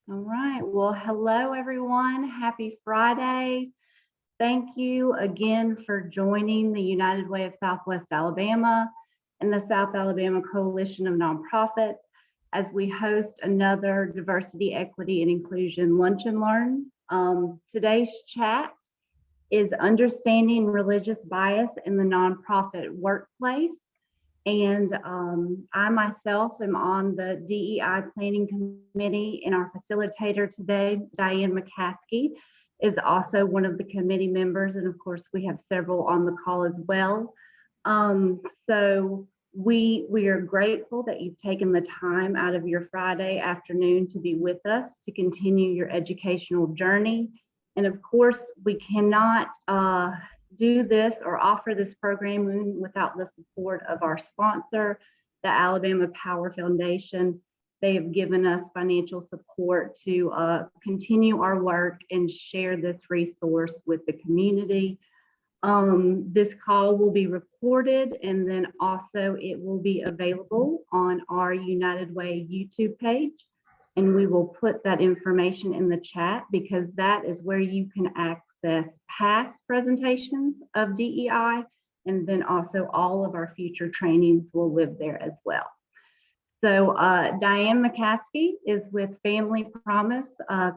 All right. Well, hello, everyone. Happy Friday. Thank you again for joining the United Way of Southwest Alabama and the South Alabama Coalition of Nonprofits as we host another Diversity, Equity, and Inclusion Lunch and Learn. Today's chat is Understanding Religious Bias in the Nonprofit Workplace. And I myself am on the DEI Planning Committee, and our facilitator today, Diane McCaskey, is also one of the committee members. And of course, we have several on the call as well. So we are grateful that you've taken the time out of your Friday afternoon to be with us to continue your educational journey. And of course, we cannot do this or offer this programming without the support of our sponsor, the Alabama Power Foundation. They have given us financial support to continue our work and share this resource with the community. This call will be recorded, and then also it will be available on our United Way YouTube page. And we will put that information in the chat because that is where you can access past presentations of DEI, and then also all of our future trainings will live there as well. So Diane McCaskey is with Family Promise,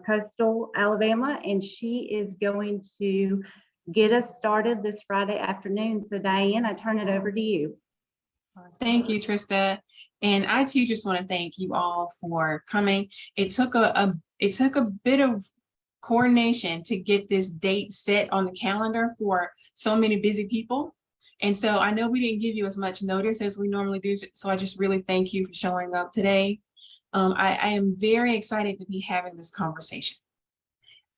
Coastal Alabama, and she is going to get us started this Friday afternoon. So Diane, I turn it over to you. Thank you, Trista. And I too just want to thank you all for coming. It took a bit of coordination to get this date set on the calendar for so many busy people. And so I know we didn't give you as much notice as we normally do. So I just really thank you for showing up today. I am very excited to be having this conversation.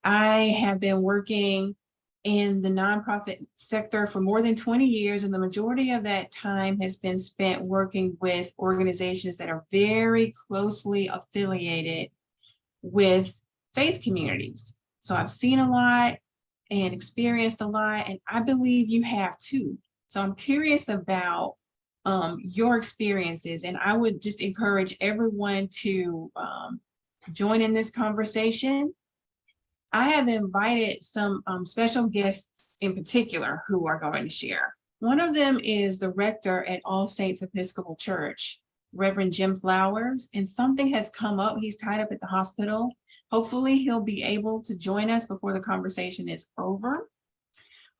I have been working in the nonprofit sector for more than 20 years, and the majority of that time has been spent working with organizations that are very closely affiliated with faith communities. So I've seen a lot and experienced a lot, and I believe you have too. So I'm curious about your experiences, and I would just encourage everyone to join in this conversation. I have invited some special guests in particular who are going to share. One of them is the rector at All Saints Episcopal Church, Reverend Jim Flowers, and something has come up. He's tied up at the hospital. Hopefully he'll be able to join us before the conversation is over.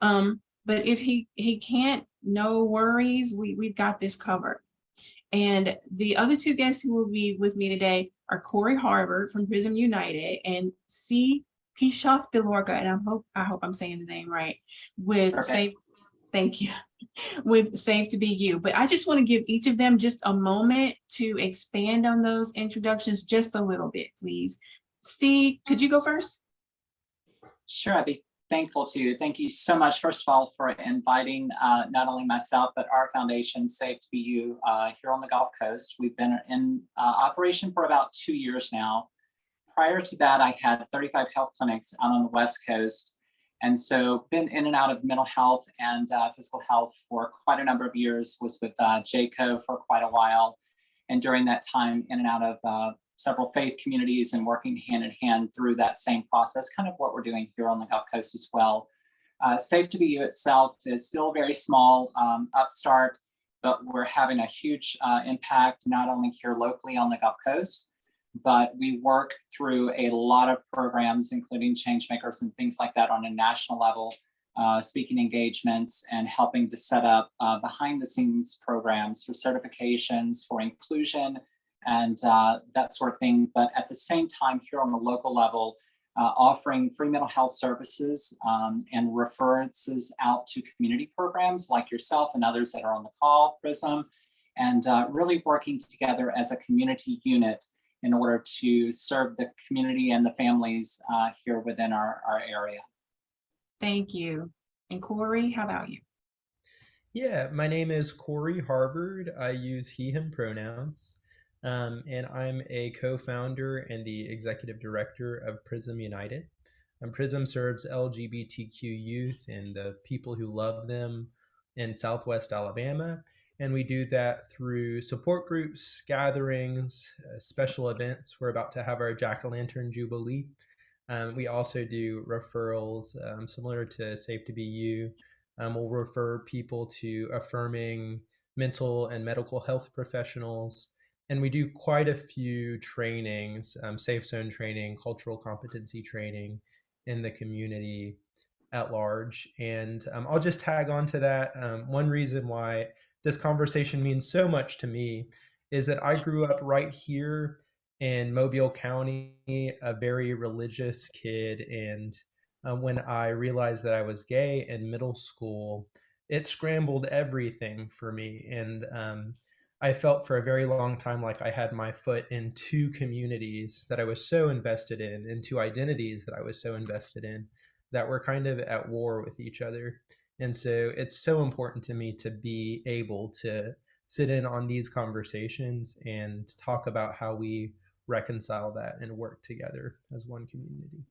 But if he can't, no worries, we've got this covered. And the other two guests who will be with me today are Corey Harvard from Prism United and C. Pishoff Delorca, and I hope I'm saying the name right, with Safe, thank you, with Safe to Be You. But I just want to give each of them just a moment to expand on those introductions just a little bit, please. C, could you go first? Sure, I'd be thankful to. Thank you so much, first of all, for inviting not only myself, but our foundation, Safe to Be You, here on the Gulf Coast. We've been in operation for about 2 years now. Prior to that, I had 35 health clinics out on the West Coast. And so been in and out of mental health and physical health for quite a number of years, was with JCO for quite a while. And during that time, in and out of several faith communities and working hand in hand through that same process, kind of what we're doing here on the Gulf Coast as well. Safe to Be You itself is still very small, upstart, but we're having a huge impact, not only here locally on the Gulf Coast, but we work through a lot of programs, including change makers and things like that on a national level, speaking engagements and helping to set up behind the scenes programs for certifications, for inclusion, and that sort of thing. But at the same time, here on the local level, offering free mental health services and references out to community programs like yourself and others that are on the call, PRISM, and really working together as a community unit in order to serve the community and the families here within our area. Thank you. And Corey, how about you? Yeah, my name is Corey Harvard. I use he, him pronouns. And I'm a co-founder and the executive director of Prism United. Prism serves LGBTQ youth and the people who love them in Southwest Alabama. And we do that through support groups, gatherings, special events. We're about to have our Jack-o'-lantern Jubilee. We also do referrals similar to Safe to Be You. We'll refer people to affirming mental and medical health professionals. And we do quite a few trainings, safe zone training, cultural competency training in the community at large. And I'll just tag on to that. One reason why this conversation means so much to me is that I grew up right here in Mobile County, a very religious kid. And when I realized that I was gay in middle school, it scrambled everything for me. And I felt for a very long time like I had my foot in two communities that I was so invested in, and two identities that I was so invested in, that were kind of at war with each other. And so it's so important to me to be able to sit in on these conversations and talk about how we reconcile that and work together as one community.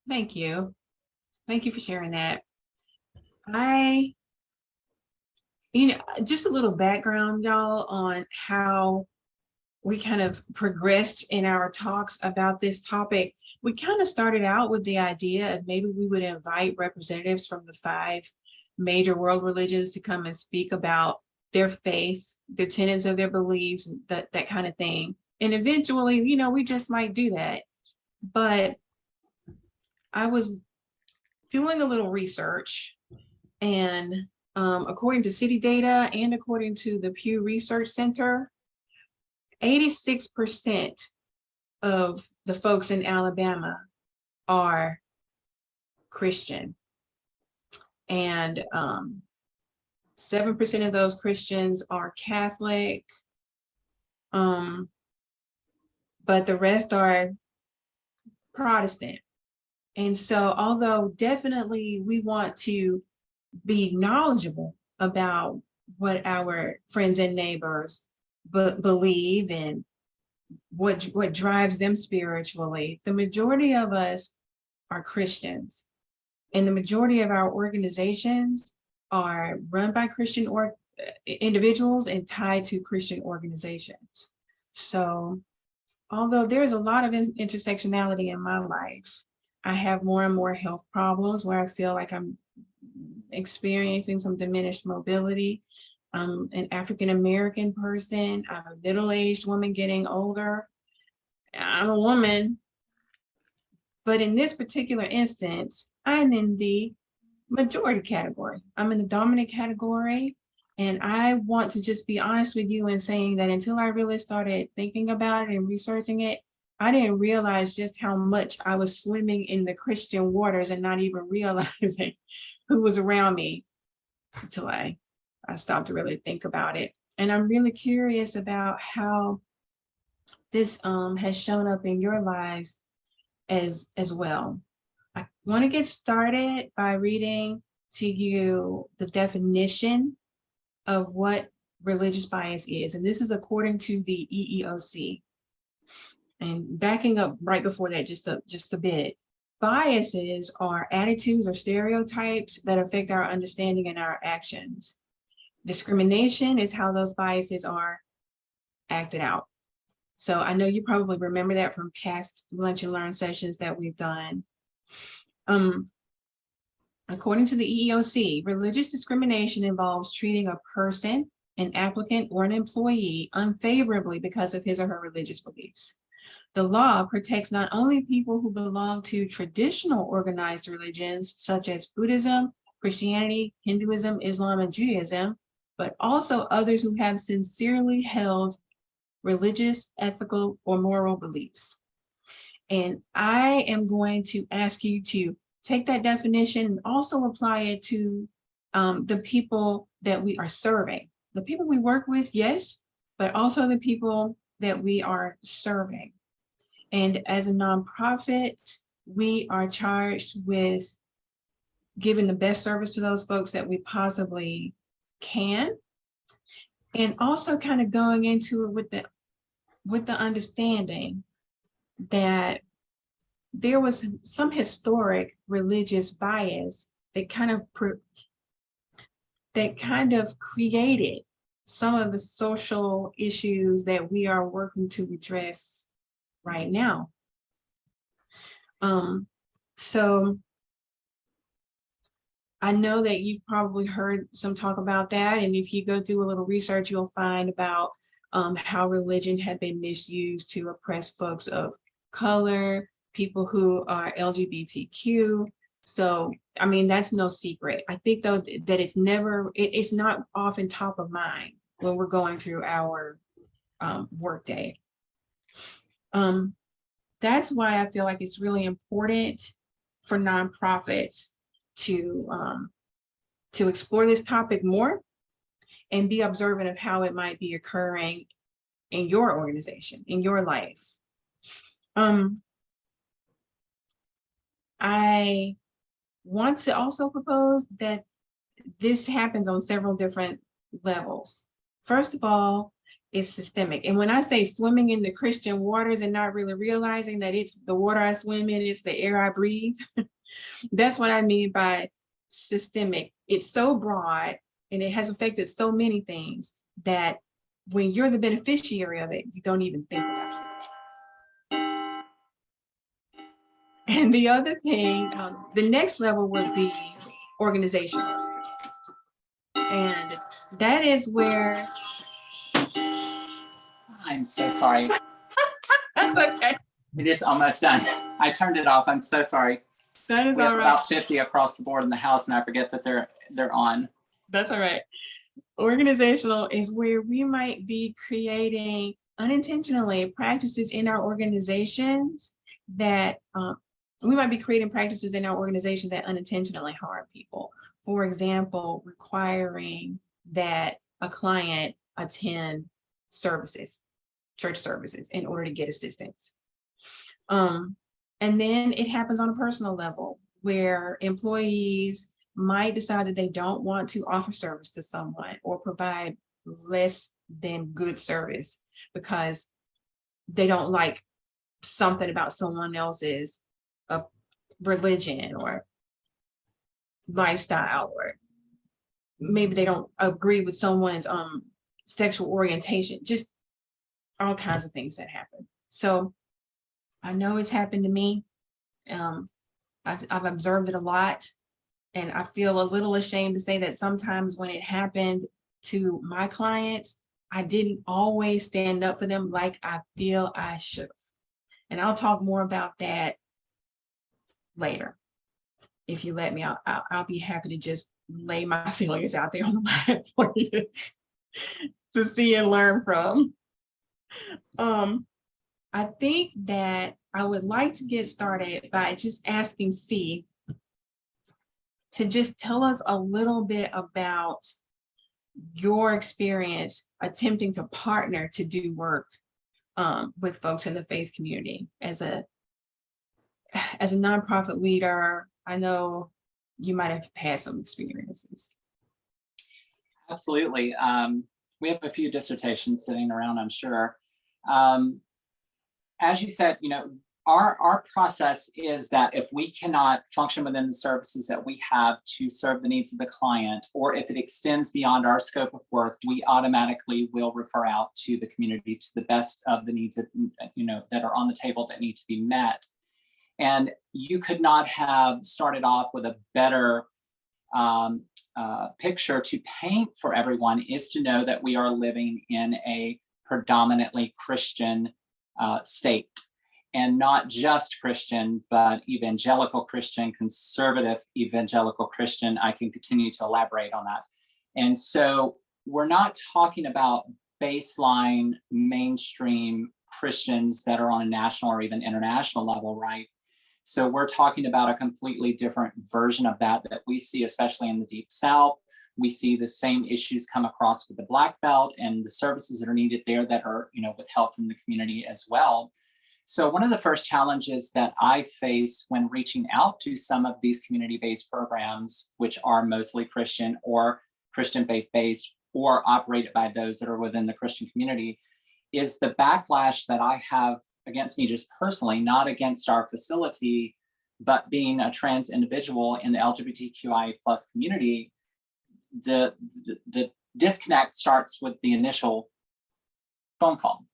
Thank you. Thank you for sharing that. Just a little background, y'all, on how we kind of progressed in our talks about this topic. We kind of started out with the idea of maybe we would invite representatives from the 5 major world religions to come and speak about their faith, the tenets of their beliefs, that kind of thing. And eventually, we just might do that. But I was doing a little research, and according to city data and according to the Pew Research Center, 86% of the folks in Alabama are Christian, and 7% of those Christians are Catholic, but the rest are Protestant. And so, although definitely we want to be knowledgeable about what our friends and neighbors believe and what drives them spiritually, the majority of us are Christians, and the majority of our organizations are run by Christian individuals and tied to Christian organizations. So although there's a lot of intersectionality in my life, I have more and more health problems where I feel like I'm experiencing some diminished mobility. I'm an African-American person. I'm a middle-aged woman getting older. I'm a woman. But in this particular instance, I'm in the majority category. I'm in the dominant category. And I want to just be honest with you in saying that until I really started thinking about it and researching it, I didn't realize just how much I was swimming in the Christian waters and not even realizing who was around me until I stopped to really think about it. And I'm really curious about how this has shown up in your lives as well. I want to get started by reading to you the definition of what religious bias is. And this is according to the EEOC. And backing up right before that just a bit, biases are attitudes or stereotypes that affect our understanding and our actions. Discrimination is how those biases are acted out. So I know you probably remember that from past lunch and learn sessions that we've done. According to the EEOC, religious discrimination involves treating a person, an applicant, or an employee unfavorably because of his or her religious beliefs. The law protects not only people who belong to traditional organized religions such as Buddhism, Christianity, Hinduism, Islam, and Judaism, but also others who have sincerely held religious, ethical, or moral beliefs. And I am going to ask you to take that definition and also apply it to the people that we are serving. The people we work with, yes, but also the people that we are serving. And as a nonprofit, we are charged with giving the best service to those folks that we possibly can. And also kind of going into it with the understanding that there was some historic religious bias that kind of created some of the social issues that we are working to address right now. So I know that you've probably heard some talk about that. And if you go do a little research, you'll find about how religion had been misused to oppress folks of color, people who are LGBTQ. So, I mean, that's no secret. I think though that it's not often top of mind when we're going through our workday. That's why I feel like it's really important for nonprofits to explore this topic more and be observant of how it might be occurring in your organization, in your life. I want to also propose that this happens on several different levels. First of all, it's systemic. And when I say swimming in the Christian waters and not really realizing that it's the water I swim in, it's the air I breathe, that's what I mean by systemic. It's so broad and it has affected so many things that when you're the beneficiary of it, you don't even think about it. And the other thing, the next level would be organizational. And that is where... I'm so sorry. That's okay. It is almost done. I turned it off. I'm so sorry. That is We have all right. about 50 across the board in the house, and I forget that they're on. That's all right. Organizational is where we might be creating unintentionally practices in our organizations that unintentionally harm people. For example, requiring that a client attend church services in order to get assistance. And then it happens on a personal level where employees might decide that they don't want to offer service to someone or provide less than good service because they don't like something about someone else's religion or lifestyle, or maybe they don't agree with someone's sexual orientation, just all kinds of things that happen. So I know it's happened to me. I've observed it a lot, and I feel a little ashamed to say that sometimes when it happened to my clients, I didn't always stand up for them like I feel I should have. And I'll talk more about that later. If you let me, I'll be happy to just lay my feelings out there on the line for you to see and learn from. I think that I would like to get started by just asking C to just tell us a little bit about your experience attempting to partner to do work with folks in the faith community. As a nonprofit leader, I know you might have had some experiences. Absolutely. We have a few dissertations sitting around, I'm sure. As you said, our process is that if we cannot function within the services that we have to serve the needs of the client, or if it extends beyond our scope of work, we automatically will refer out to the community to the best of the needs that, that are on the table that need to be met. And you could not have started off with a better picture to paint for everyone, is to know that we are living in a predominantly Christian state. And not just Christian, but evangelical Christian, conservative evangelical Christian. I can continue to elaborate on that. And so we're not talking about baseline mainstream Christians that are on a national or even international level, right? So we're talking about a completely different version of that we see, especially in the Deep South. We see the same issues come across with the Black Belt and the services that are needed there that are, with health in the community as well. So one of the first challenges that I face when reaching out to some of these community-based programs, which are mostly Christian or Christian faith-based or operated by those that are within the Christian community, is the backlash that I have against me just personally, not against our facility, but being a trans individual in the LGBTQI+ community. The disconnect starts with the initial phone call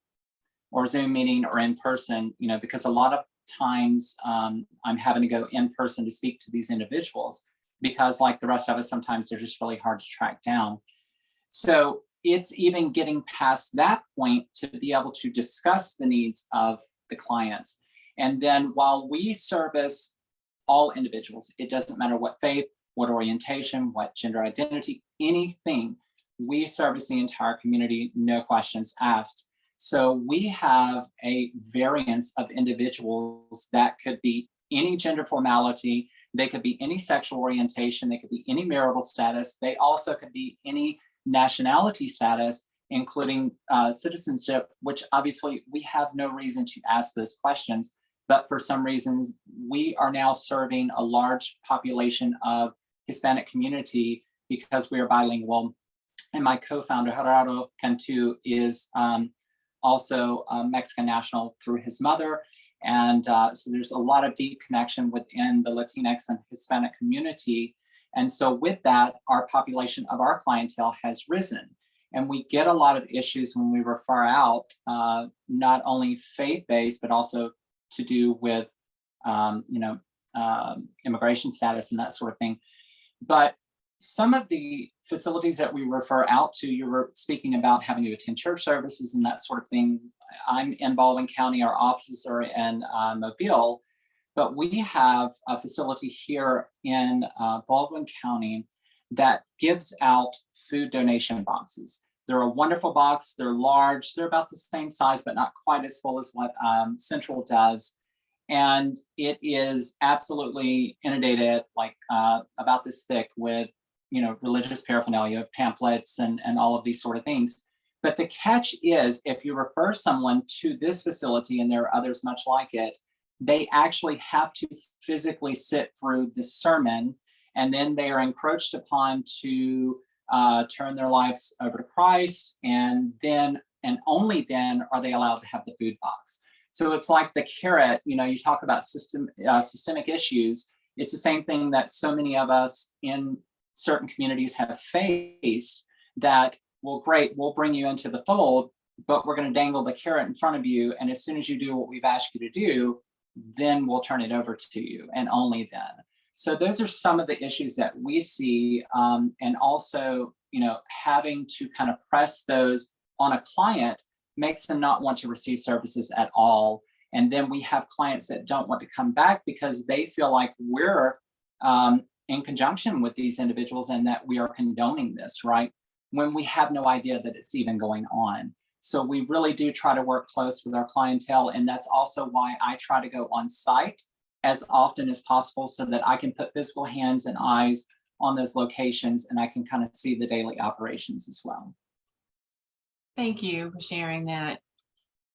or Zoom meeting or in person, because a lot of times I'm having to go in person to speak to these individuals because, like the rest of us, sometimes they're just really hard to track down. So it's even getting past that point to be able to discuss the needs of the clients. And then while we service all individuals, it doesn't matter what faith, what orientation, what gender identity, anything, we service the entire community, no questions asked. So we have a variance of individuals that could be any gender formality, they could be any sexual orientation, they could be any marital status, they also could be any nationality status, including citizenship, which obviously we have no reason to ask those questions. But for some reasons, we are now serving a large population of Hispanic community because we are bilingual. And my co-founder, Gerardo Cantu, is also a Mexican national through his mother. And so there's a lot of deep connection within the Latinx and Hispanic community. And so with that, our population of our clientele has risen. And we get a lot of issues when we refer out, not only faith-based, but also to do with, immigration status and that sort of thing. But some of the facilities that we refer out to, you were speaking about having to attend church services and that sort of thing. I'm in Baldwin County, our offices are in Mobile, but we have a facility here in Baldwin County that gives out food donation boxes. They're a wonderful box, they're large, they're about the same size, but not quite as full as what Central does. And it is absolutely inundated, like about this thick with, religious paraphernalia, pamphlets, and all of these sort of things. But the catch is, if you refer someone to this facility, and there are others much like it, they actually have to physically sit through the sermon, and then they are encroached upon to turn their lives over to Christ, and then and only then are they allowed to have the food box. So it's like the carrot, you talk about systemic issues. It's the same thing that so many of us in certain communities have faced, that, well, great, we'll bring you into the fold, but we're going to dangle the carrot in front of you. And as soon as you do what we've asked you to do, then we'll turn it over to you, and only then. So those are some of the issues that we see, and also, having to kind of press those on a client makes them not want to receive services at all. And then we have clients that don't want to come back because they feel like we're in conjunction with these individuals and that we are condoning this, right? When we have no idea that it's even going on. So we really do try to work close with our clientele. And that's also why I try to go on site as often as possible, so that I can put physical hands and eyes on those locations, and I can kind of see the daily operations as well. Thank you for sharing that.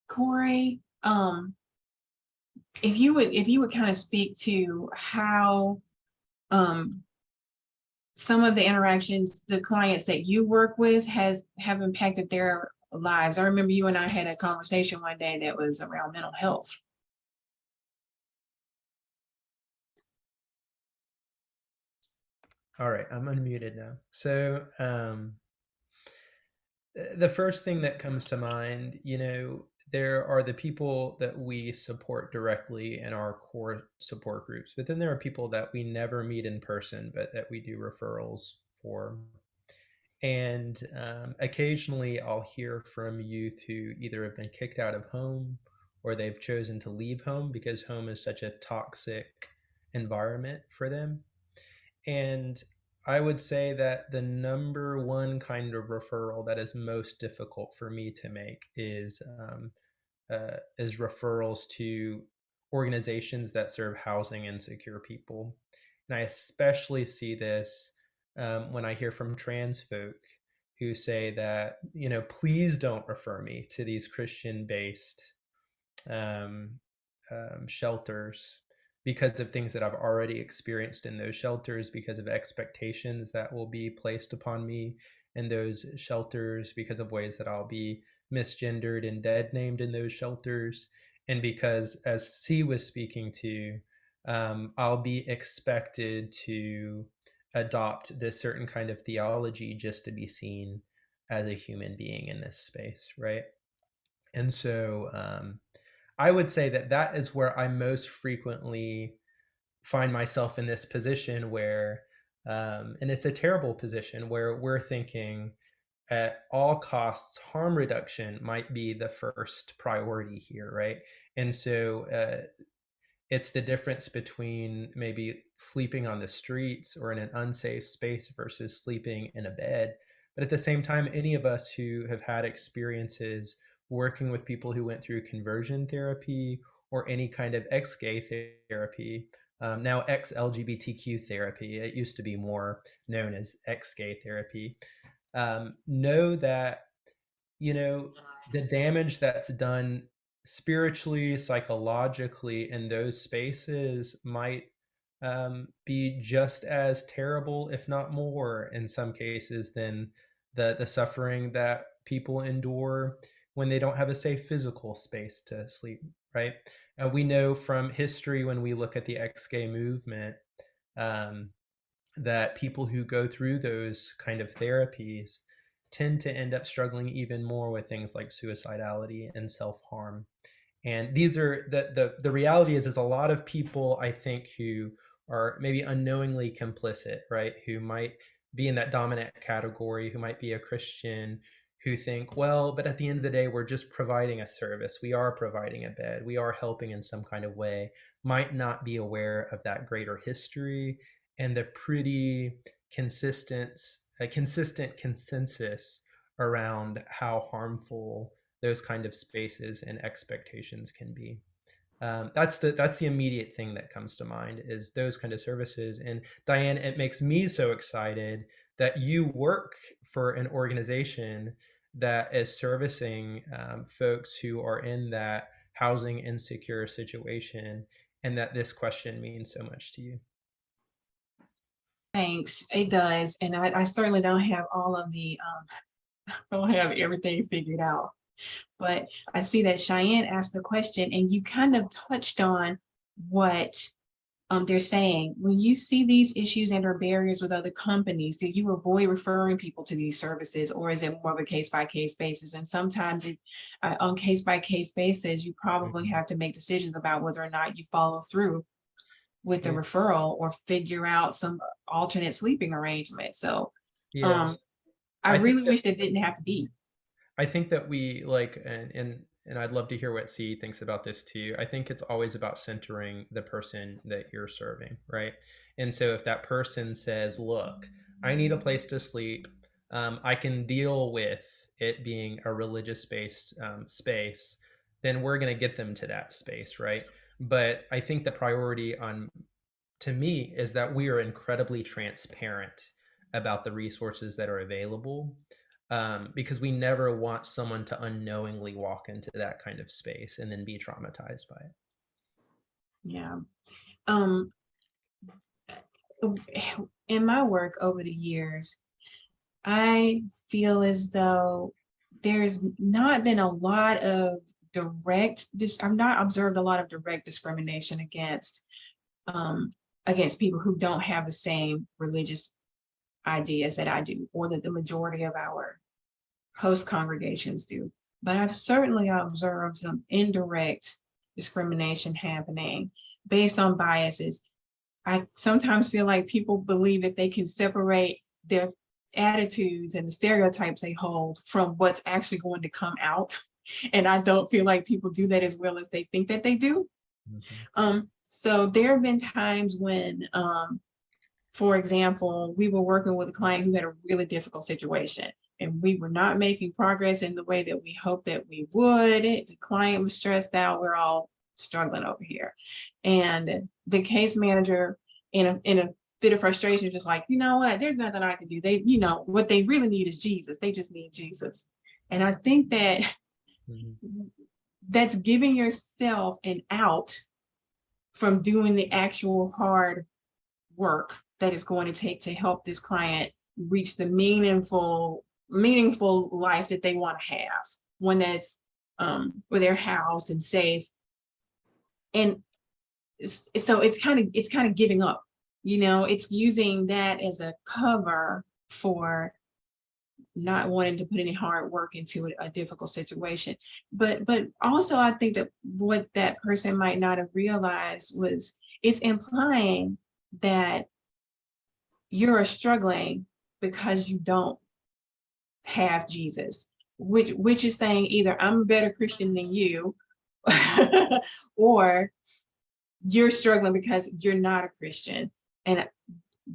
Corey, if you would kind of speak to how some of the interactions, the clients that you work with have impacted their lives. I remember you and I had a conversation one day that was around mental health. All right, I'm unmuted now. So the first thing that comes to mind, there are the people that we support directly in our core support groups, but then there are people that we never meet in person, but that we do referrals for. And occasionally I'll hear from youth who either have been kicked out of home or they've chosen to leave home because home is such a toxic environment for them. And I would say that the number one kind of referral that is most difficult for me to make is referrals to organizations that serve housing insecure people. And I especially see this when I hear from trans folk who say that, please don't refer me to these Christian-based shelters because of things that I've already experienced in those shelters, because of expectations that will be placed upon me in those shelters, because of ways that I'll be misgendered and dead named in those shelters, and because, as C was speaking to, I'll be expected to adopt this certain kind of theology just to be seen. as a human being in this space, right? And so I would say that that is where I most frequently find myself in this position where, and it's a terrible position where we're thinking at all costs, harm reduction might be the first priority here, right? And so it's the difference between maybe sleeping on the streets or in an unsafe space versus sleeping in a bed. But at the same time, any of us who have had experiences working with people who went through conversion therapy or any kind of ex-gay therapy, now ex-LGBTQ therapy, it used to be more known as ex-gay therapy, know that, you know, the damage that's done spiritually, psychologically in those spaces might be just as terrible, if not more, in some cases than the suffering that people endure when they don't have a safe physical space to sleep, right? We know from history when we look at the ex-gay movement, um, that people who go through those kind of therapies tend to end up struggling even more with things like suicidality and self-harm. And these are the reality is a lot of people, I think, who are maybe unknowingly complicit, right? Who might be in that dominant category, who might be a Christian, who think, well, but at the end of the day, we're just providing a service. We are providing a bed. We are helping in some kind of way, might not be aware of that greater history and the pretty consistent consensus around how harmful those kind of spaces and expectations can be. That's the immediate thing that comes to mind is those kind of services. And Diane, it makes me so excited that you work for an organization that is servicing folks who are in that housing insecure situation, and that this question means so much to you. Thanks, it does. And I certainly don't have all of the, don't have everything figured out. But I see that Cheyenne asked the question and you kind of touched on what they're saying. When you see these issues and or barriers with other companies, do you avoid referring people to these services, or is it more of a case-by-case basis? And sometimes on case-by-case basis, you probably have to make decisions about whether or not you follow through with the referral or figure out some alternate sleeping arrangement. So Yeah, I I think really wish that didn't have to be. I think that we like, and I'd love to hear what C thinks about this too. I think it's always about centering the person that you're serving, right? And so if that person says, "Look, I need a place to sleep. I can deal with it being a religious-based space," then we're going to get them to that space, right? But I think the priority to me is that we are incredibly transparent about the resources that are available, because we never want someone to unknowingly walk into that kind of space and then be traumatized by it. Yeah. In my work over the years, I feel as though there's not been a lot of I've not observed a lot of direct discrimination against people who don't have the same religious ideas that I do, or that the majority of our host congregations do. But I've certainly observed some indirect discrimination happening based on biases. I sometimes feel like people believe that they can separate their attitudes and the stereotypes they hold from what's actually going to come out. And I don't feel like people do that as well as they think that they do. So there have been times when, for example, we were working with a client who had a really difficult situation and we were not making progress in the way that we hoped that we would. The client was stressed out. We're all struggling over here. And the case manager in a fit of frustration is just like, you know what, there's nothing I can do. They, what they really need is Jesus. They just need Jesus. And I think that that's giving yourself an out from doing the actual hard work that is going to take to help this client reach the meaningful life that they want to have, one that's where they're housed and safe. And so it's kind of giving up, it's using that as a cover for not wanting to put any hard work into a difficult situation. But also I think that what that person might not have realized was it's implying that you're struggling because you don't have Jesus, which is saying either I'm a better Christian than you, or you're struggling because you're not a Christian. And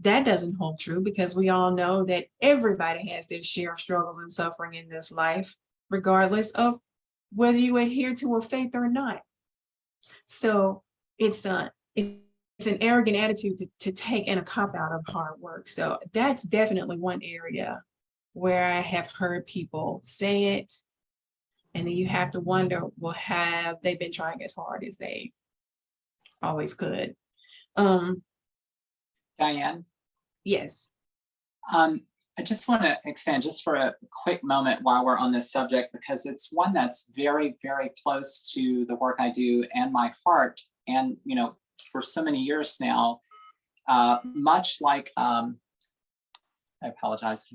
that doesn't hold true, because we all know that everybody has their share of struggles and suffering in this life, regardless of whether you adhere to a faith or not. So it's an arrogant attitude to take and a cop out of hard work. So that's definitely one area where I have heard people say it, and then you have to wonder, well, have they been trying as hard as they always could? Diane? Yes. I just want to expand just for a quick moment while we're on this subject, because it's one that's very, very close to the work I do and my heart. And, for so many years now, much like, I apologize,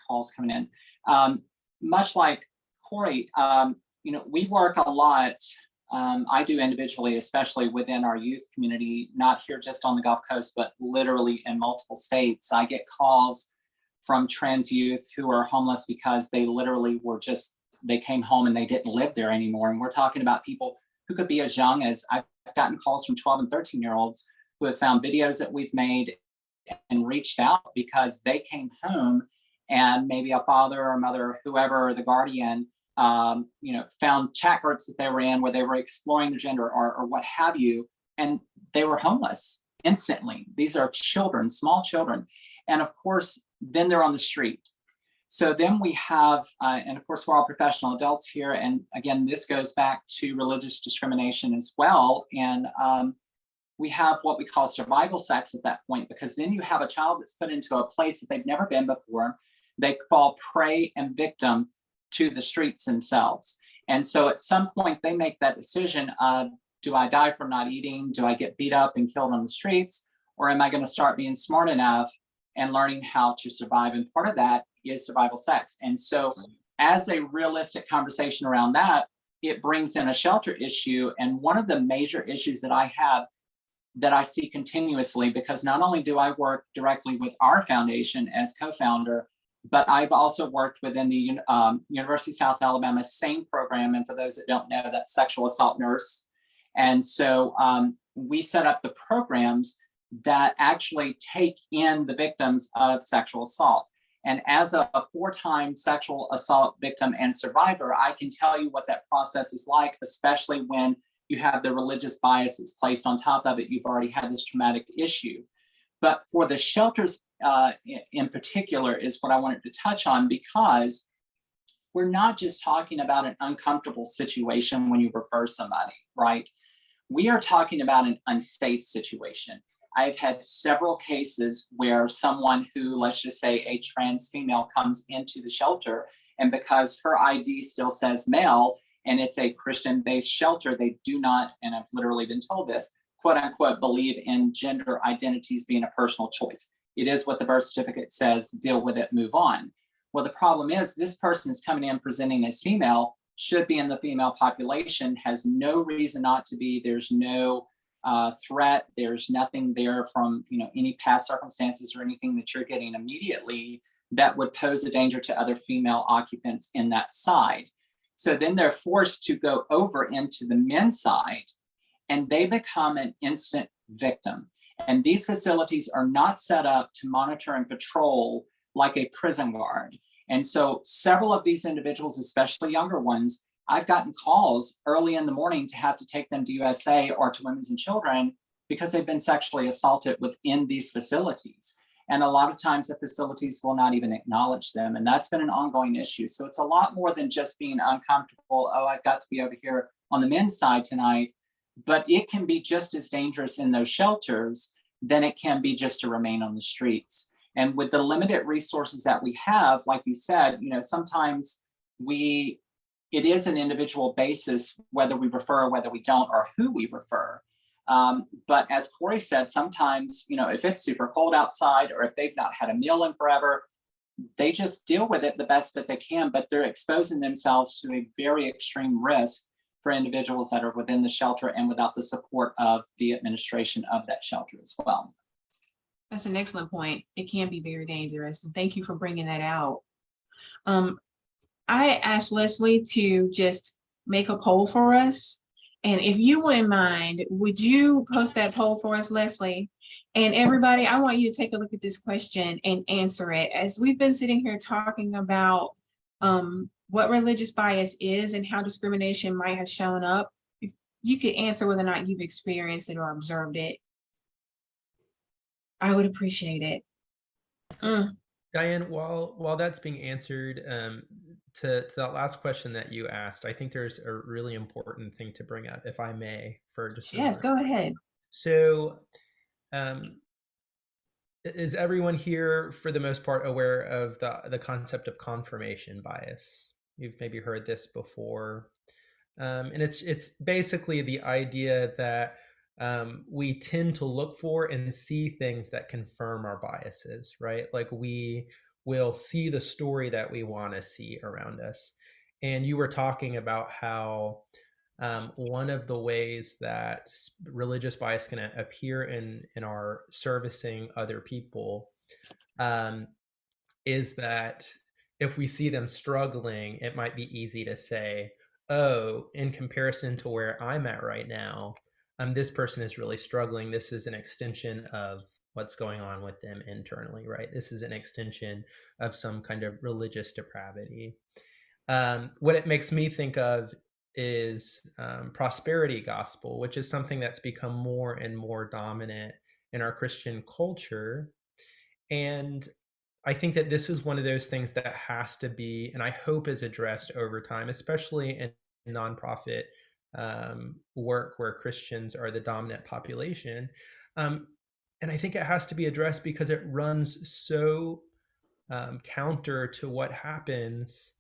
calls coming in. Much like Corey, we work a lot. I do individually, especially within our youth community, not here just on the Gulf Coast, but literally in multiple states. I get calls from trans youth who are homeless because they literally they came home and they didn't live there anymore. And we're talking about people who could be as young as, I've gotten calls from 12 and 13-year-olds who have found videos that we've made and reached out because they came home and maybe a father or mother, whoever, the guardian, found chat groups that they were in where they were exploring their gender or what have you, and they were homeless instantly. These are children, small children. And of course, then they're on the street. So then we have, and of course, we're all professional adults here. And again, this goes back to religious discrimination as well. And we have what we call survival sex at that point, because then you have a child that's put into a place that they've never been before. They fall prey and victim to the streets themselves. And so at some point they make that decision of, do I die from not eating? Do I get beat up and killed on the streets? Or am I going to start being smart enough and learning how to survive? And part of that is survival sex. And so as a realistic conversation around that, it brings in a shelter issue. And one of the major issues that I have that I see continuously, because not only do I work directly with our foundation as co-founder, but I've also worked within the University of South Alabama SANE program. And for those that don't know, that's sexual assault nurse. And so we set up the programs that actually take in the victims of sexual assault. And as a 4-time sexual assault victim and survivor, I can tell you what that process is like, especially when you have the religious biases placed on top of it. You've already had this traumatic issue. But for the shelters in particular is what I wanted to touch on, because we're not just talking about an uncomfortable situation when you refer somebody, right? We are talking about an unsafe situation. I've had several cases where someone who, let's just say a trans female, comes into the shelter, and because her ID still says male and it's a Christian-based shelter, they do not, and I've literally been told this, quote unquote, believe in gender identities being a personal choice. It is what the birth certificate says, deal with it, move on. Well, the problem is this person is coming in presenting as female, should be in the female population, has no reason not to be. There's no threat. There's nothing there from any past circumstances or anything that you're getting immediately that would pose a danger to other female occupants in that side. So then they're forced to go over into the men's side, and they become an instant victim. And these facilities are not set up to monitor and patrol like a prison guard. And so several of these individuals, especially younger ones, I've gotten calls early in the morning to have to take them to USA or to Women's and Children because they've been sexually assaulted within these facilities. And a lot of times the facilities will not even acknowledge them. And that's been an ongoing issue. So it's a lot more than just being uncomfortable. Oh, I've got to be over here on the men's side tonight. But it can be just as dangerous in those shelters than it can be just to remain on the streets. And with the limited resources that we have, like you said, sometimes it is an individual basis, whether we refer, whether we don't, or who we refer. But as Corey said, sometimes, if it's super cold outside or if they've not had a meal in forever, they just deal with it the best that they can, but they're exposing themselves to a very extreme risk for individuals that are within the shelter and without the support of the administration of that shelter as well. That's an excellent point. It can be very dangerous. And thank you for bringing that out. I asked Leslie to just make a poll for us. And if you wouldn't mind, would you post that poll for us, Leslie? And everybody, I want you to take a look at this question and answer it. As we've been sitting here talking about what religious bias is and how discrimination might have shown up, if you could answer whether or not you've experienced it or observed it, I would appreciate it. Diane, while that's being answered, to that last question that you asked, I think there's a really important thing to bring up, if I may, for just a Yes, moment. go ahead. So, is everyone here, for the most part, aware of the concept of confirmation bias? You've maybe heard this before, and it's basically the idea that we tend to look for and see things that confirm our biases, right? Like we will see the story that we want to see around us. And you were talking about how one of the ways that religious bias can appear in our servicing other people is that if we see them struggling, it might be easy to say, oh, in comparison to where I'm at right now, this person is really struggling. This is an extension of what's going on with them internally, right? This is an extension of some kind of religious depravity. What it makes me think of is prosperity gospel, which is something that's become more and more dominant in our Christian culture. And I think that this is one of those things that has to be, and I hope is addressed over time, especially in nonprofit work where Christians are the dominant population. And I think it has to be addressed because it runs so counter to what happens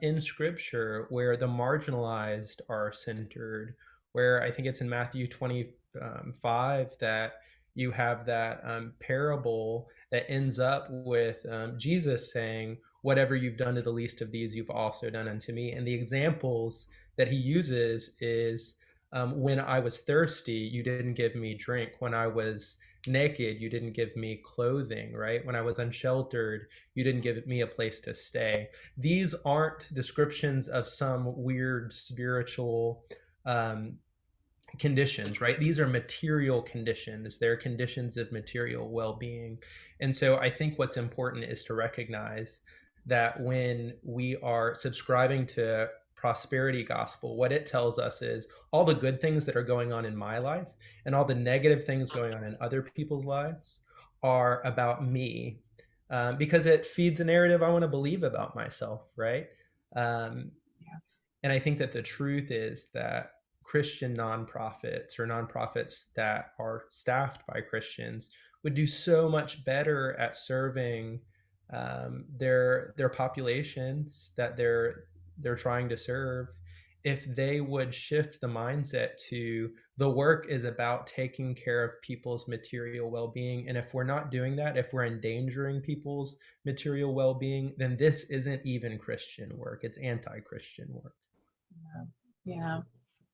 in Scripture, where the marginalized are centered, where I think it's in Matthew 25 that you have that parable that ends up with Jesus saying, whatever you've done to the least of these, you've also done unto me. And the examples that he uses is when I was thirsty, you didn't give me drink. When I was naked, you didn't give me clothing, right? When I was unsheltered, you didn't give me a place to stay. These aren't descriptions of some weird spiritual conditions, right? These are material conditions. They're conditions of material well-being. And so I think what's important is to recognize that when we are subscribing to prosperity gospel, what it tells us is all the good things that are going on in my life and all the negative things going on in other people's lives are about me, because it feeds a narrative I want to believe about myself, right? And I think that the truth is that Christian nonprofits or nonprofits that are staffed by Christians would do so much better at serving their populations that they're trying to serve if they would shift the mindset to the work is about taking care of people's material well-being. And if we're not doing that, if we're endangering people's material well-being, then this isn't even Christian work. It's anti-Christian work. Yeah,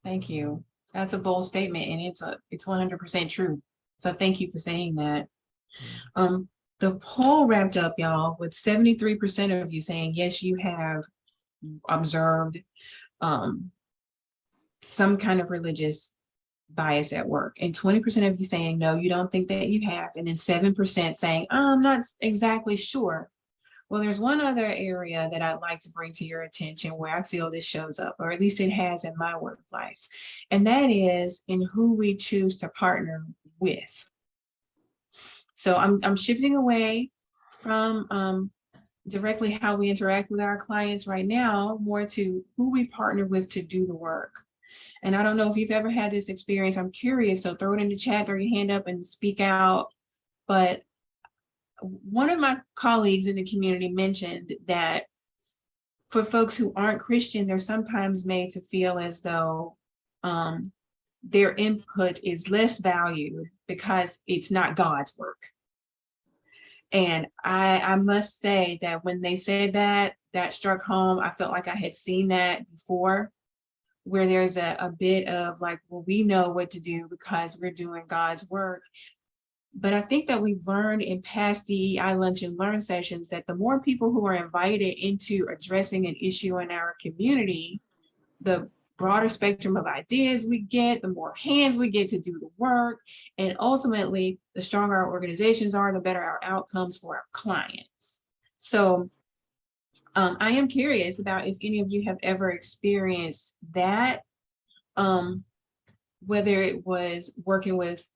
thank you. That's a bold statement, and it's 100% true. So thank you for saying that. The poll wrapped up, y'all, with 73% of you saying yes, you have observed some kind of religious bias at work, and 20% of you saying no, you don't think that you have, and then 7% saying, I'm not exactly sure. Well, there's one other area that I'd like to bring to your attention where I feel this shows up, or at least it has in my work life, and that is in who we choose to partner with. So I'm shifting away from directly how we interact with our clients right now, more to who we partner with to do the work. And I don't know if you've ever had this experience. I'm curious, so throw it in the chat, throw your hand up and speak out. But one of my colleagues in the community mentioned that for folks who aren't Christian, they're sometimes made to feel as though their input is less valued because it's not God's work. And I must say that when they said that, that struck home. I felt like I had seen that before, where there's a bit of like, well, we know what to do because we're doing God's work. But I think that we've learned in past DEI Lunch and Learn sessions that the more people who are invited into addressing an issue in our community, the broader spectrum of ideas we get, the more hands we get to do the work. And ultimately, the stronger our organizations are, the better our outcomes for our clients. So I am curious about if any of you have ever experienced that, whether it was working with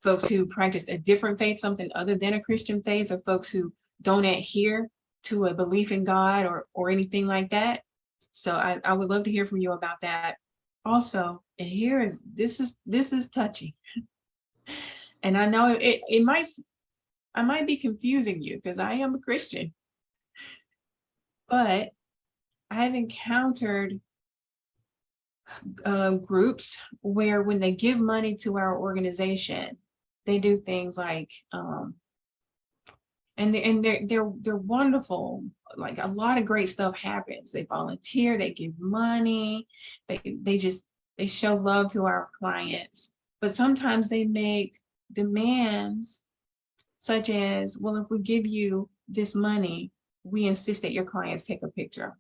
folks who practiced a different faith, something other than a Christian faith, or folks who don't adhere to a belief in God or anything like that. So I would love to hear from you about that. Also, and here is this is touchy. And I know I might be confusing you because I am a Christian, but I have encountered groups where when they give money to our organization, they do things like and they're wonderful. Like a lot of great stuff happens. They volunteer, they give money, they show love to our clients. But sometimes they make demands such as, well, if we give you this money, we insist that your clients take a picture.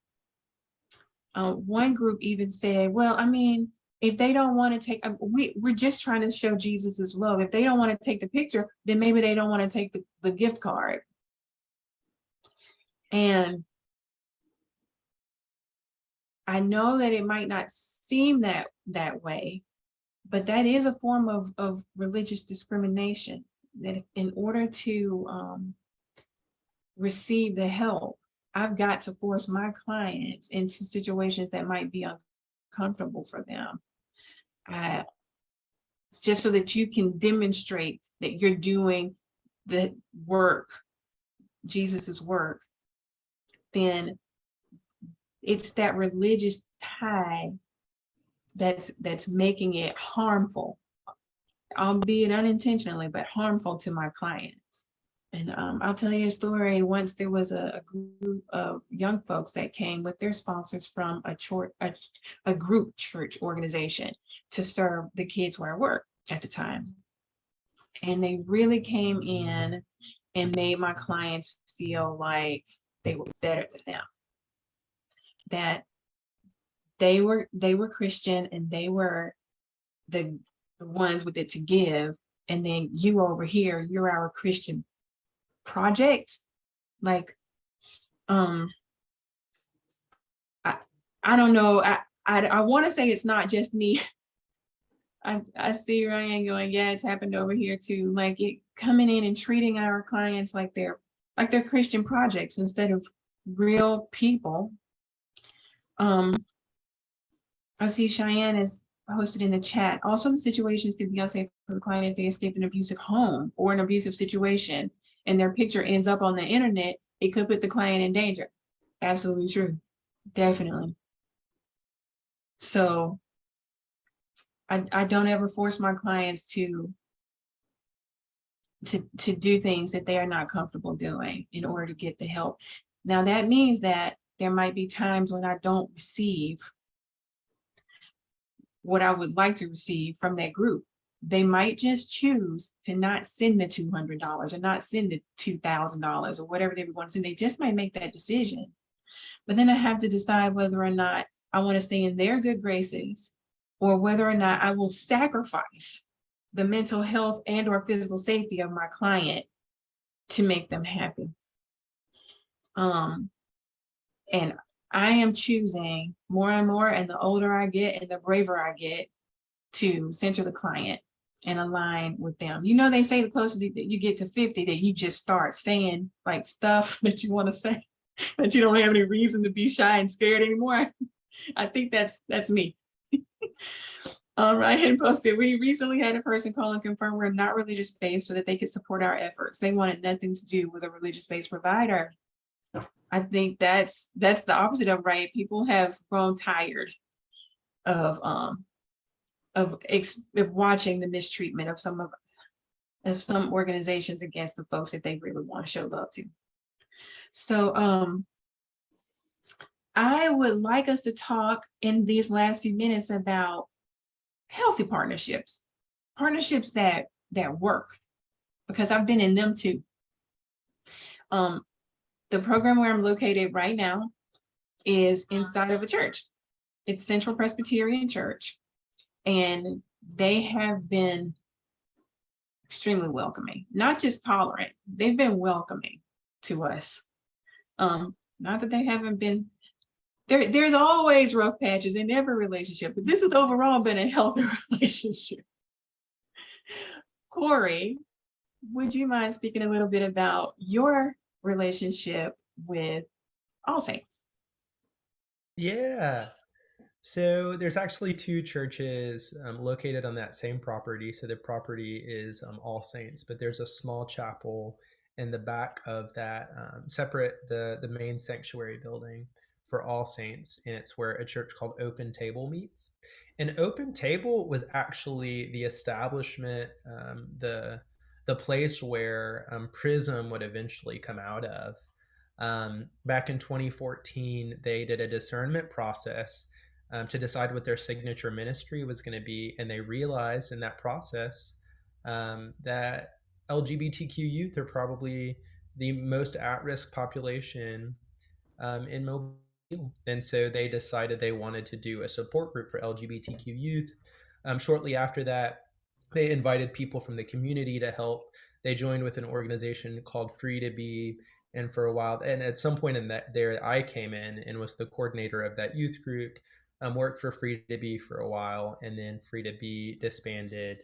One group even said, well, I mean, if they don't want to take, we're just trying to show Jesus's love. If they don't want to take the picture, then maybe they don't want to take the gift card. And I know that it might not seem that way, but that is a form of religious discrimination, that in order to receive the help, I've got to force my clients into situations that might be uncomfortable for them. Just so that you can demonstrate that you're doing the work, Jesus's work, then it's that religious tie that's making it harmful, albeit unintentionally, but harmful to my clients. And I'll tell you a story. Once there was a group of young folks that came with their sponsors from a group church organization to serve the kids where I worked at the time. And they really came in and made my clients feel like they were better than them, that they were Christian and they were the ones with it to give. And then you over here, you're our Christian project. Like, I don't know. I want to say it's not just me. I see Ryan going, yeah, it's happened over here too. Like it coming in and treating our clients like they're Christian projects instead of real people. I see Cheyenne is posted in the chat. Also, the situations can be unsafe for the client if they escape an abusive home or an abusive situation and their picture ends up on the internet. It could put the client in danger. Absolutely true. Definitely. So I don't ever force my clients to do things that they are not comfortable doing in order to get the help. Now that means that there might be times when I don't receive what I would like to receive from that group. They might just choose to not send the $200 or not send the $2,000 or whatever they want to send. They just might make that decision. But then I have to decide whether or not I want to stay in their good graces or whether or not I will sacrifice the mental health and or physical safety of my client to make them happy. And I am choosing more and more, and the older I get and the braver I get, to center the client and align with them. You know, they say the closer that you get to 50 that you just start saying like stuff that you want to say, that you don't have any reason to be shy and scared anymore. I think that's me. Ryan posted, we recently had a person call and confirm we're not religious based so that they could support our efforts. They wanted nothing to do with a religious based provider. I think that's the opposite of right. People have grown tired of watching the mistreatment of some of us. of some organizations against the folks that they really want to show love to. So I would like us to talk in these last few minutes about healthy partnerships, partnerships that work, because I've been in them too. The program where I'm located right now is inside of a church. It's Central Presbyterian Church, and they have been extremely welcoming, not just tolerant, they've been welcoming to us. Not that they haven't been, there's always rough patches in every relationship, but this has overall been a healthy relationship. Corey, would you mind speaking a little bit about your relationship with All Saints? Yeah. So there's actually two churches located on that same property. So the property is All Saints, but there's a small chapel in the back of that, separate the main sanctuary building for All Saints, and it's where a church called Open Table meets. And Open Table was actually the establishment, the place where Prism would eventually come out of. Back in 2014, they did a discernment process to decide what their signature ministry was going to be. And they realized in that process that LGBTQ youth are probably the most at-risk population in Mobile. And so they decided they wanted to do a support group for LGBTQ youth. Shortly after that, they invited people from the community to help. They joined with an organization called Free to Be. And for a while, and at some point in that there, I came in and was the coordinator of that youth group. Worked for Free to Be for a while, and then Free to Be disbanded.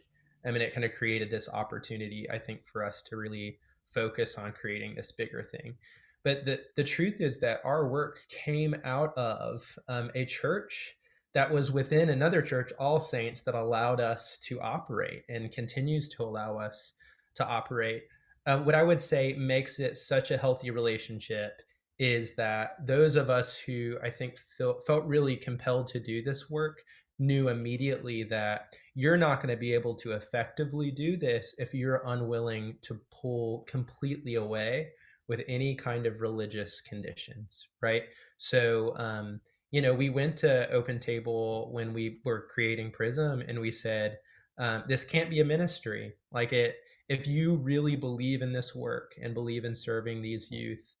I mean, it kind of created this opportunity, I think, for us to really focus on creating this bigger thing. But the truth is that our work came out of a church that was within another church, All Saints, that allowed us to operate and continues to allow us to operate. What I would say makes it such a healthy relationship is that those of us who I think felt really compelled to do this work knew immediately that you're not going to be able to effectively do this if you're unwilling to pull completely away with any kind of religious conditions, right? So, we went to Open Table when we were creating Prism, and we said, this can't be a ministry. Like if you really believe in this work and believe in serving these youth,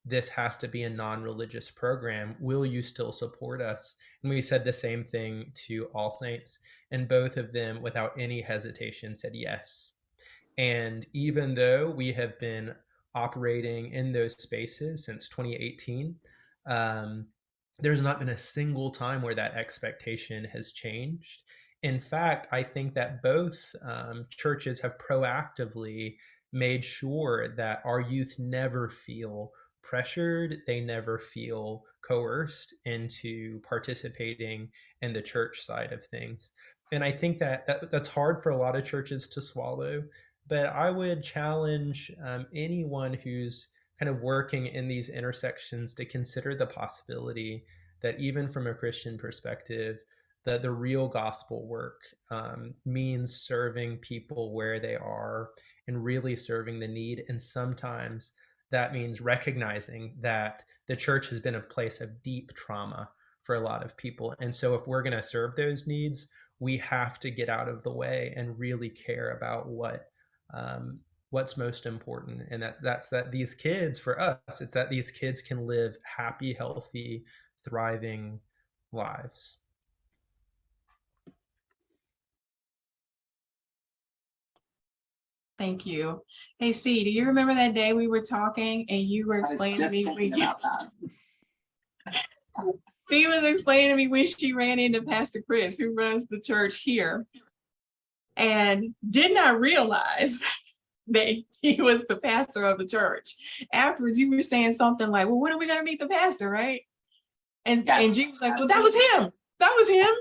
this has to be a non-religious program. Will you still support us? And we said the same thing to All Saints, and both of them, without any hesitation, said yes. And even though we have been operating in those spaces since 2018, there's not been a single time where that expectation has changed. In fact, I think that both churches have proactively made sure that our youth never feel pressured, they never feel coerced into participating in the church side of things. And I think that's hard for a lot of churches to swallow, but I would challenge anyone who's kind of working in these intersections to consider the possibility that even from a Christian perspective, the real gospel work means serving people where they are and really serving the need. And sometimes that means recognizing that the church has been a place of deep trauma for a lot of people. And so if we're going to serve those needs, we have to get out of the way and really care about what's most important. And that's that these kids, for us, it's that these kids can live happy, healthy, thriving lives. Thank you. Hey, C, do you remember that day we were talking and you were explaining to me Steve was explaining to me when she ran into Pastor Chris, who runs the church here, and did not realize that he was the pastor of the church. Afterwards, you were saying something like, well, when are we going to meet the pastor, right? And G was like, well, that was him. That was him.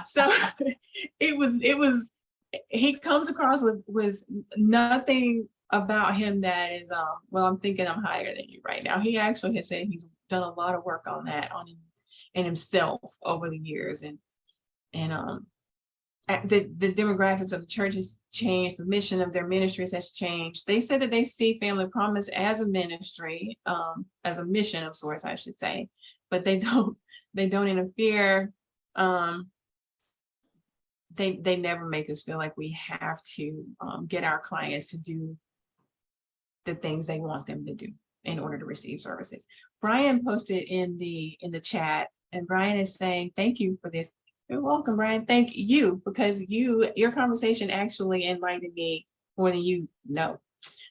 So he comes across with nothing about him that is, well, I'm thinking I'm higher than you right now. He actually has said he's done a lot of work on that, in himself over the years. And the demographics of the church has changed, the mission of their ministries has changed. They said that they see Family Promise as a ministry, as a mission of sorts, I should say, but they don't interfere. They never make us feel like we have to get our clients to do the things they want them to do in order to receive services. Brian posted in the chat, and Brian is saying, thank you for this. You're welcome, Brian. Thank you, because your conversation actually enlightened me more than you know.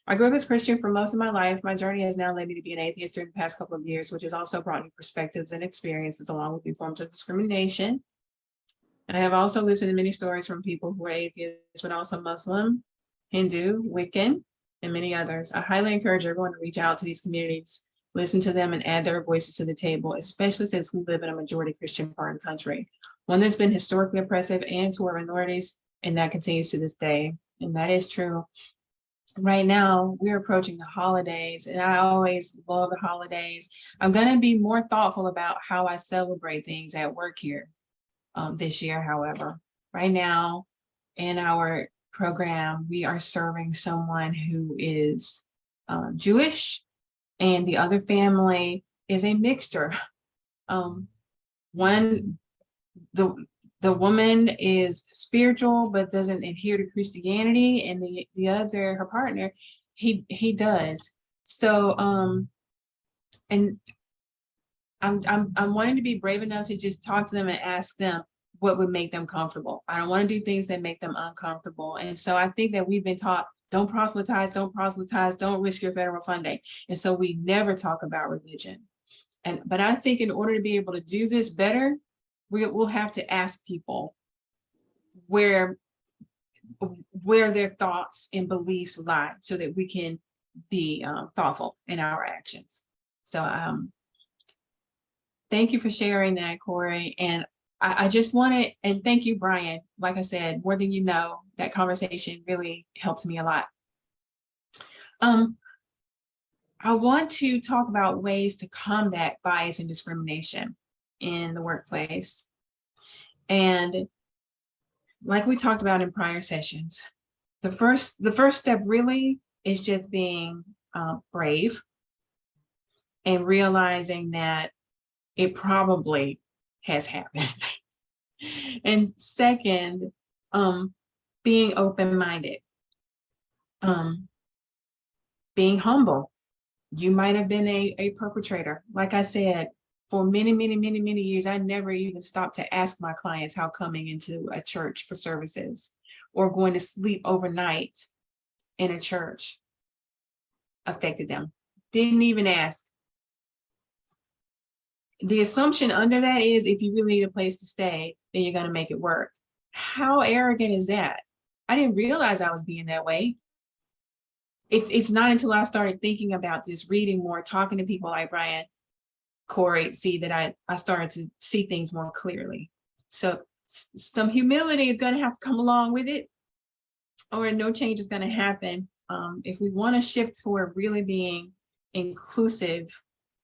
I grew up as Christian for most of my life. My journey has now led me to be an atheist during the past couple of years, which has also brought me perspectives and experiences along with new forms of discrimination. And I have also listened to many stories from people who are atheists, but also Muslim, Hindu, Wiccan, and many others. I highly encourage everyone to reach out to these communities, listen to them, and add their voices to the table, especially since we live in a majority Christian part of the country, one that's been historically oppressive and to our minorities, and that continues to this day. And that is true. Right now, we're approaching the holidays, and I always love the holidays. I'm going to be more thoughtful about how I celebrate things at work here this year. However, right now in our program, we are serving someone who is Jewish, and the other family is a mixture. The woman is spiritual but doesn't adhere to Christianity, and the other, her partner, he does. So and I'm wanting to be brave enough to just talk to them and ask them what would make them comfortable. I don't want to do things that make them uncomfortable. And so I think that we've been taught, don't proselytize, don't risk your federal funding. And so we never talk about religion. But I think in order to be able to do this better, we'll have to ask people where their thoughts and beliefs lie, so that we can be thoughtful in our actions. So thank you for sharing that, Corey. And I just wanted, and thank you, Brian. Like I said, more than you know, that conversation really helped me a lot. I want to talk about ways to combat bias and discrimination in the workplace. And like we talked about in prior sessions, the first step really is just being brave and realizing that it probably has happened. And second, being open-minded, being humble. You might have been a perpetrator. Like I said, for many years, I never even stopped to ask my clients how coming into a church for services or going to sleep overnight in a church affected them. Didn't even ask. The assumption under that is if you really need a place to stay, then you're going to make it work. How arrogant is that? I didn't realize I was being that way. It's not until I started thinking about this, reading more, talking to people like Brian, Corey, see that I started to see things more clearly. So some humility is going to have to come along with it, or no change is going to happen. If we want to shift toward really being inclusive,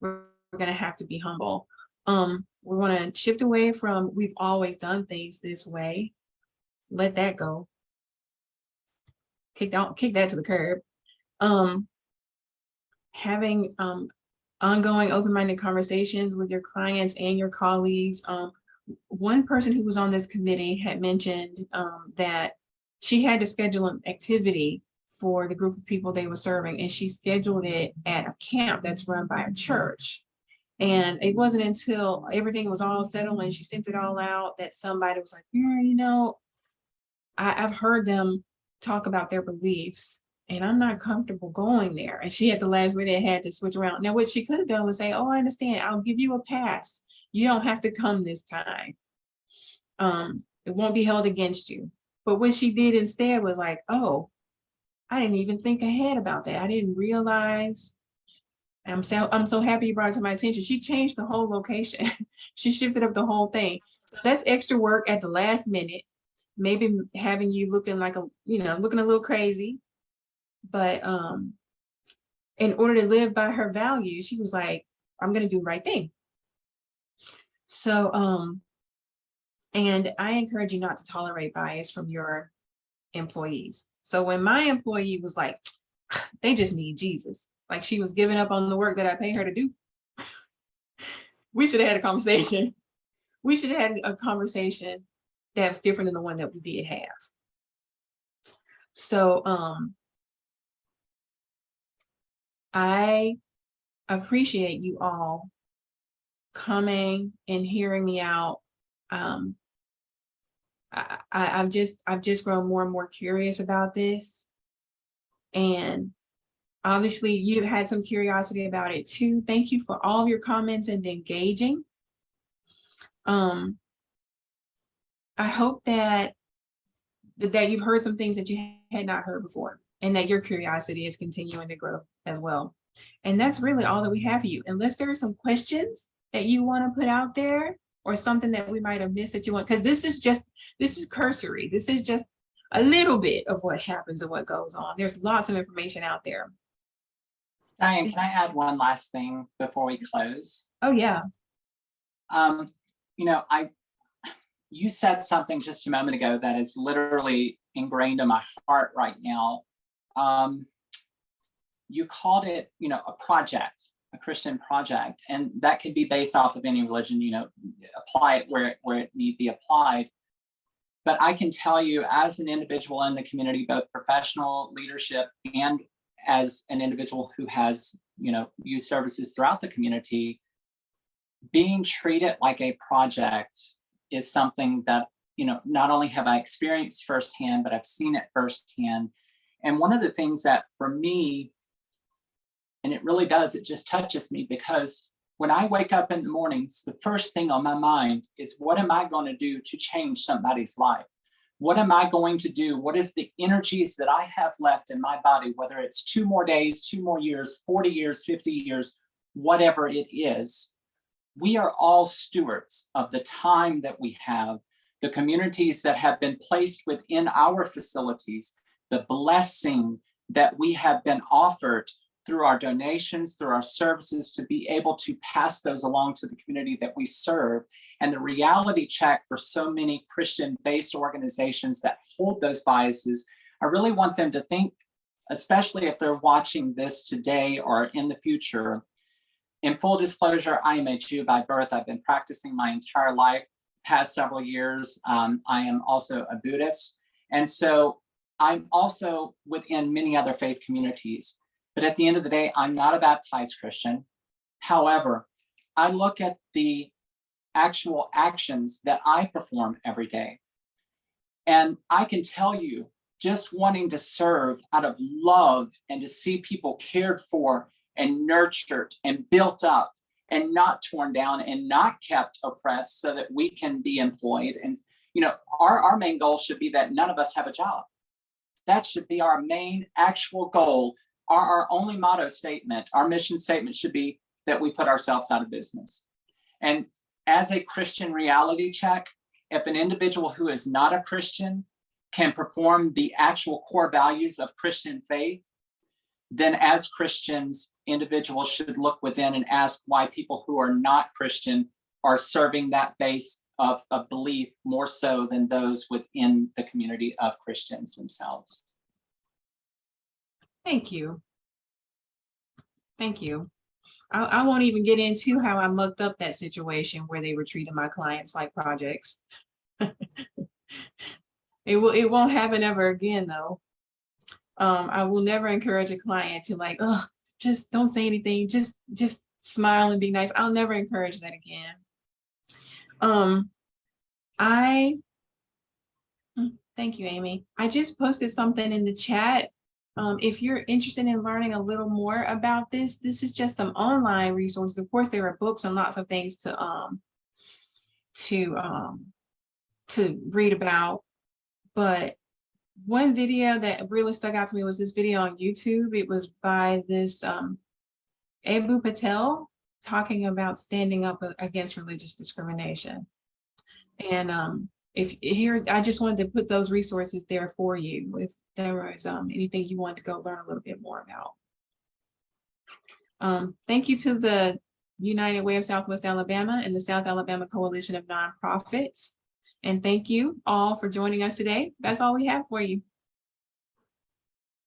we're going to have to be humble. We want to shift away from we've always done things this way. Let that go. Kick that to the curb. Having ongoing open-minded conversations with your clients and your colleagues. One person who was on this committee had mentioned that she had to schedule an activity for the group of people they were serving, and she scheduled it at a camp that's run by a church. And it wasn't until everything was all settled and she sent it all out that somebody was like, yeah, I've heard them talk about their beliefs and I'm not comfortable going there. And she at the last minute had to switch around. Now, what she could have done was say, oh, I understand. I'll give you a pass. You don't have to come this time. It won't be held against you. But what she did instead was like, oh, I didn't even think ahead about that. I didn't realize. I'm so happy you brought it to my attention. She changed the whole location. She shifted up the whole thing. That's extra work at the last minute, maybe having you looking like looking a little crazy. But in order to live by her values, she was like, I'm going to do the right thing. So, And I encourage you not to tolerate bias from your employees. So when my employee was like, they just need Jesus, like she was giving up on the work that I pay her to do, we should have had a conversation. We should have had a conversation that was different than the one that we did have. So I appreciate you all coming and hearing me out. I've just grown more and more curious about this, and obviously you've had some curiosity about it too. Thank you for all of your comments and engaging. I hope that you've heard some things that you had not heard before, and that your curiosity is continuing to grow as well. And that's really all that we have for you, unless there are some questions that you want to put out there, or something that we might have missed that you want, because this is cursory. This is just a little bit of what happens and what goes on. There's lots of information out there. Diane, can I add one last thing before we close? Oh yeah. You know, you said something just a moment ago that is literally ingrained in my heart right now. You called it, you know, a project, a Christian project, and that could be based off of any religion. You know, apply it where it need be applied. But I can tell you, as an individual in the community, both professional leadership and as an individual who has, you know, youth services throughout the community, being treated like a project is something that, you know, not only have I experienced firsthand, but I've seen it firsthand. And one of the things that for me, and it really does, it just touches me, because when I wake up in the mornings, the first thing on my mind is, what am I going to do to change somebody's life? What am I going to do? What is the energies that I have left in my body, whether it's 2 more days, 2 more years, 40 years, 50 years, whatever it is. We are all stewards of the time that we have, the communities that have been placed within our facilities, the blessing that we have been offered through our donations, through our services, to be able to pass those along to the community that we serve. And the reality check for so many Christian-based organizations that hold those biases, I really want them to think, especially if they're watching this today or in the future. In full disclosure, I am a Jew by birth. I've been practicing my entire life, past several years. I am also a Buddhist. And so I'm also within many other faith communities. But at the end of the day, I'm not a baptized Christian. However, I look at the actual actions that I perform every day. And I can tell you, just wanting to serve out of love and to see people cared for and nurtured and built up and not torn down and not kept oppressed so that we can be employed. And, you know, our main goal should be that none of us have a job. That should be our main actual goal. Our only motto statement, our mission statement should be that we put ourselves out of business. And as a Christian reality check, if an individual who is not a Christian can perform the actual core values of Christian faith, then as Christians, individuals should look within and ask why people who are not Christian are serving that base of belief more so than those within the community of Christians themselves. Thank you. Thank you. I won't even get into how I mucked up that situation where they were treating my clients like projects. It won't happen ever again though. I will never encourage a client to like, oh, just don't say anything, just smile and be nice. I'll never encourage that again. Thank you, Amy. I just posted something in the chat. If you're interested in learning a little more about this is just some online resources. Of course, there are books and lots of things to read about. But one video that really stuck out to me was this video on YouTube. It was by this Abu Patel talking about standing up against religious discrimination. And I just wanted to put those resources there for you if there was anything you wanted to go learn a little bit more about. Thank you to the United Way of Southwest Alabama and the South Alabama Coalition of Nonprofits. And thank you all for joining us today. That's all we have for you.